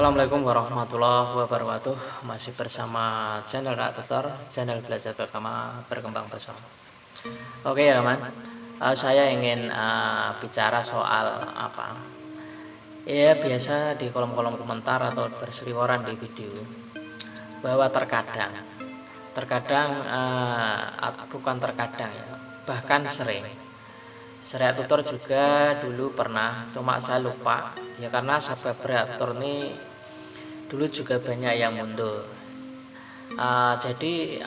Assalamualaikum warahmatullahi wabarakatuh. Masih bersama channel Rak Tutor, channel belajar bersama berkembang bersama. Oke ya teman, saya ingin bicara soal apa? Ya biasa di kolom-kolom komentar atau berseliweran di video bahwa terkadang bukan terkadang ya, bahkan sering. Saya tutor juga dulu pernah, cuma saya lupa ya karena subscriber ini dulu juga banyak yang mundur. Jadi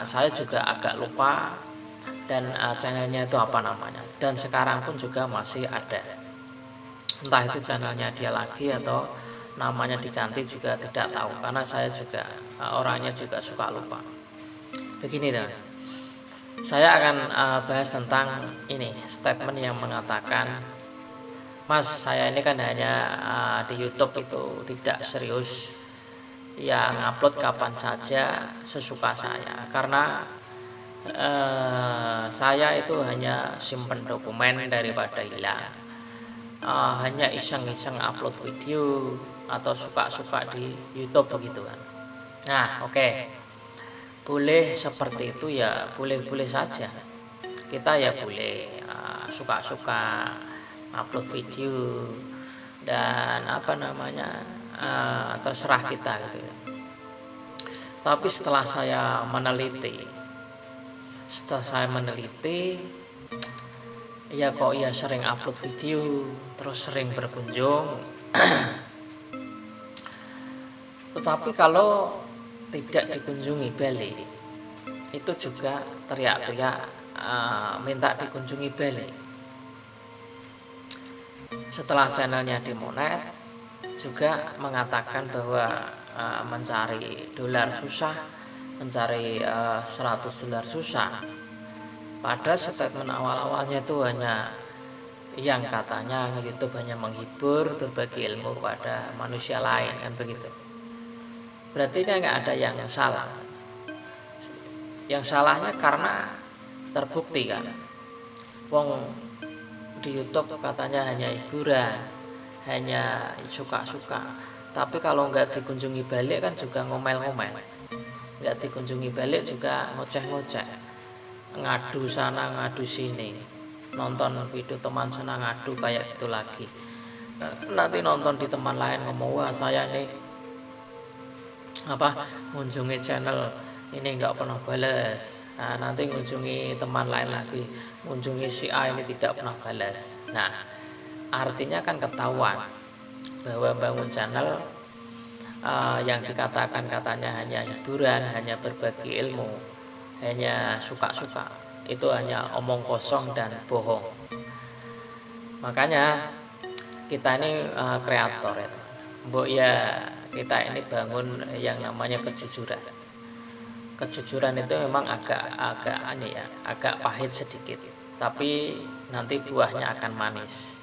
saya juga agak lupa dan channelnya itu apa namanya. Dan sekarang pun juga masih ada. Entah itu channelnya dia lagi atau namanya diganti juga tidak tahu karena saya juga orangnya juga suka lupa. Begini teman. Saya akan bahas tentang ini statement yang mengatakan, Mas, saya ini kan hanya di YouTube itu tidak serius, yang upload kapan saja sesuka saya, karena saya itu hanya simpen dokumen daripada hilang, hanya iseng-iseng upload video atau suka-suka di YouTube begitu kan. Nah, oke. Boleh seperti itu ya, boleh-boleh saja. Kita ya boleh suka-suka upload video dan apa namanya terserah kita gitu ya. Tapi setelah saya meneliti, ya kok ya sering upload video, terus sering berkunjung. Tetapi kalau tidak dikunjungi balik, itu juga teriak-teriak minta dikunjungi balik. Setelah channelnya dimonet, juga mengatakan bahwa mencari dolar susah, mencari $100 susah. Padahal statement awal-awalnya itu hanya yang katanya YouTube hanya menghibur, berbagi ilmu kepada manusia lain kan begitu. Berarti kan nggak ada yang salah. Yang salahnya karena terbukti kan, wong di YouTube katanya hanya hiburan, hanya suka-suka. Tapi kalau nggak dikunjungi balik kan juga ngomel-ngomel, nggak dikunjungi balik juga ngoceh-ngoceh, ngadu sana ngadu sini, nonton video teman sana ngadu kayak gitu lagi. Nanti nonton di teman lain ngomong, wah saya ini mengunjungi channel ini nggak pernah balas. Nah, nanti mengunjungi teman lain lagi, mengunjungi si A ini tidak pernah balas. Nah, artinya kan ketahuan bahwa bangun channel yang dikatakan katanya hanya hiburan, hanya berbagi ilmu, hanya suka-suka, itu hanya omong kosong dan bohong. Makanya kita ini kreator ya, mbok ya kita ini bangun yang namanya kejujuran. Kejujuran itu memang agak pahit sedikit, tapi nanti buahnya akan manis.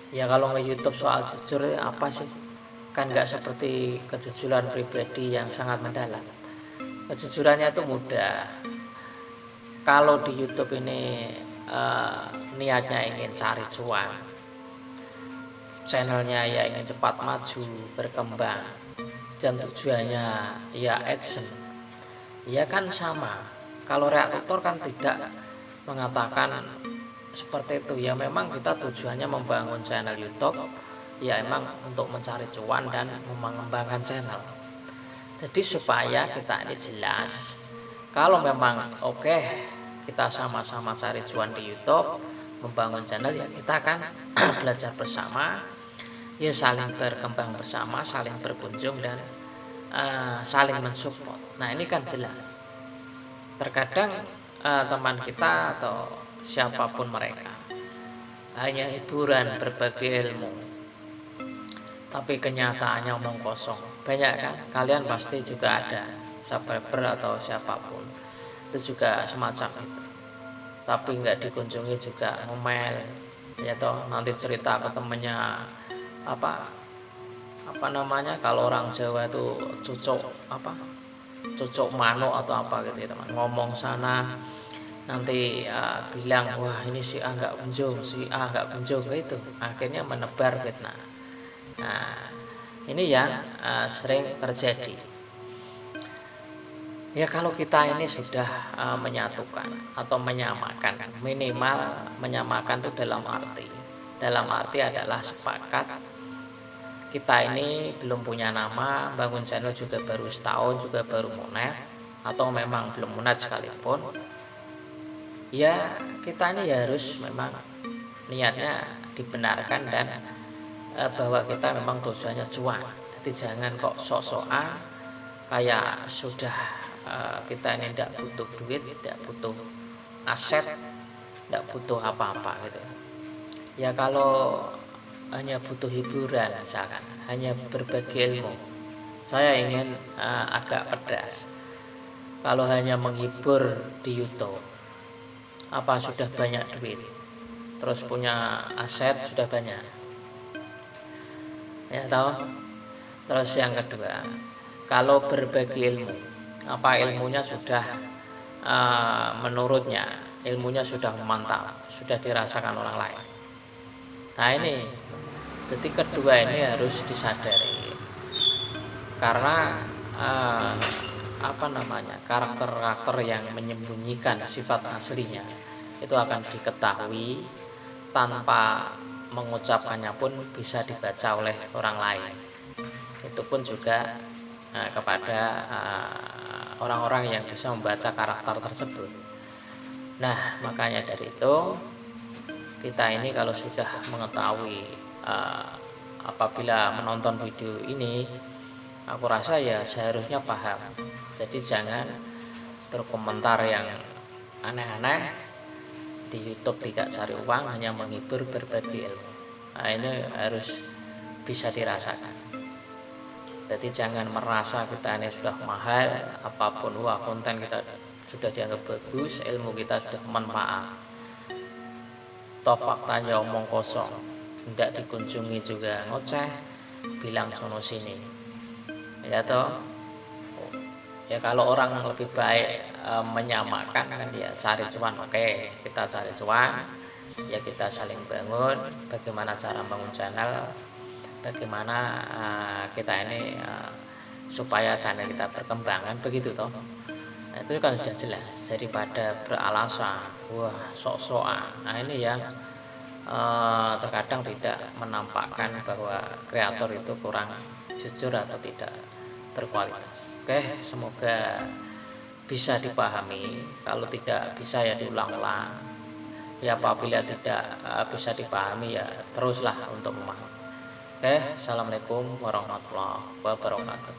Ya kalau nge-YouTube soal jujur apa sih? Kan nggak seperti kejujuran pribadi yang sangat mendalam. Kejujurannya itu mudah. Kalau di YouTube ini niatnya ingin cari cuan, channelnya ya ingin cepat maju, berkembang, dan tujuannya ya AdSense, ya kan sama. Kalau Rak Tutor kan tidak mengatakan seperti itu. Ya memang kita tujuannya membangun channel YouTube, ya emang untuk mencari cuan dan mengembangkan channel. Jadi supaya kita ini jelas, kalau memang kita sama-sama cari cuan di YouTube, membangun channel, ya kita akan belajar bersama, ya saling berkembang bersama, saling berkunjung dan saling mensupport. Nah ini kan jelas. Terkadang teman kita atau siapapun mereka hanya hiburan, berbagi ilmu, tapi kenyataannya omong kosong. Banyak kan? Kalian pasti juga ada subscriber atau siapapun itu juga semacam itu, tapi nggak dikunjungi juga ngomel, ya toh nanti cerita ke temennya apa namanya, kalau orang Jawa itu cucuk manuk atau apa gitu ya teman, ngomong sana nanti bilang wah ini si A nggak kunjung gitu, akhirnya menebar fitnah. Nah Ini yang sering terjadi. Ya kalau kita ini sudah menyatukan atau menyamakan, minimal menyamakan itu dalam arti adalah sepakat kita ini belum punya nama, bangun channel juga baru setahun, juga baru monet, atau memang belum monet sekalipun, ya kita ini harus memang niatnya dibenarkan dan bahwa kita memang tujuannya cuan. Jadi jangan kok sok-sokan kayak sudah kita ini tidak butuh duit, tidak butuh aset, tidak butuh apa-apa gitu. Ya kalau hanya butuh hiburan, misalkan hanya berbagi ilmu, saya ingin agak pedas. Kalau hanya menghibur di YouTube, apa sudah banyak duit, terus punya aset sudah banyak, ya tahu. Terus yang kedua, kalau berbagi ilmu, apa ilmunya sudah menurutnya ilmunya sudah mantap, sudah dirasakan orang lain. Nah ini, jadi kedua ini harus disadari, karena karakter-karakter yang menyembunyikan sifat aslinya itu akan diketahui tanpa mengucapkannya pun bisa dibaca oleh orang lain. Itu pun juga kepada orang-orang yang bisa membaca karakter tersebut. Nah makanya dari itu, kita ini kalau sudah mengetahui apabila menonton video ini, aku rasa ya seharusnya paham. Jadi jangan berkomentar yang aneh-aneh di YouTube, tidak cari uang, hanya menghibur, berbagi ilmu. Nah ini harus bisa dirasakan. Jadi jangan merasa kita ini sudah mahal, apapun konten kita sudah dianggap bagus, ilmu kita sudah manfaat. Toh faktanya omong kosong, tidak dikunjungi juga ngoceh, bilang sono sini. Ya toh. Ya kalau orang lebih baik menyamakan kan ya cari cuan, oke, kita cari cuan, ya kita saling bangun, bagaimana cara bangun channel, bagaimana kita ini supaya channel kita berkembang, kan begitu toh. Nah, itu kan sudah jelas, daripada beralasan wah sok-sokan. Nah ini yang terkadang tidak menampakkan bahwa kreator itu kurang jujur atau tidak berkualitas. Oke, semoga bisa dipahami. Kalau tidak bisa ya diulang-ulang. Ya apabila tidak bisa dipahami ya teruslah untuk memahami. Oke, assalamualaikum warahmatullahi wabarakatuh.